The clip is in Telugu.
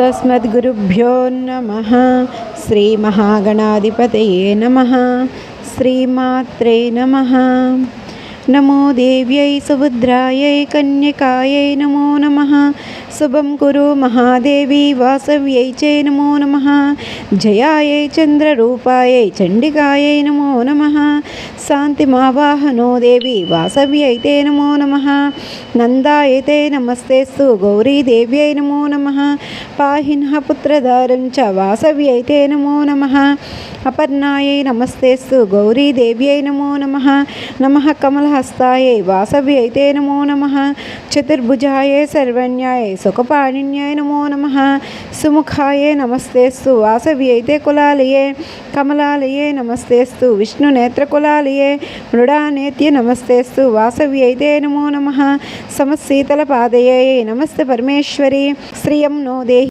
తస్మద్గురుభ్యో నమః. శ్రీ మహాగణాధిపతయే నమః. శ్రీమాత్రే నమః. నమో దేవ్యై సుభద్రాయై కన్యకాయై నమో నమః. శుభం కురు మహాదేవి వాసవ్యై చై నమో నమః. జయాయై చంద్రరూపాయై చండికాయై నమో నమః. శాంతిమావాహనో దేవి వాసవ్యై తే నమో నమః. నందాయ తే నమస్తేస్తు గౌరీదేవ్యై నమో నమః. పాహినః పుత్రధారం చ వాసవ్యై తే నమో నమః. అపర్ణాయై నమస్తేస్తు గౌరీదేవ్యై నమో నమః. నమః కమలహస్తాయై వాసవ్యై తే నమో నమః. చతుర్భుజాయై సర్వజ్ఞాయై సుఖపాణిన్యై నమో నమః. సుముఖాయై నమస్తేస్తు వాసవ్యై తే కులాలయే. కమలాలయే నమస్తేస్తు విష్ణునేత్రకులాలయే. మృడానేత్య నమస్తేస్తు వాసవ్యై తే నమో నమః. సమశీతలపాదయై నమస్తే పరమేశ్వరి. శ్రియం నో దేహి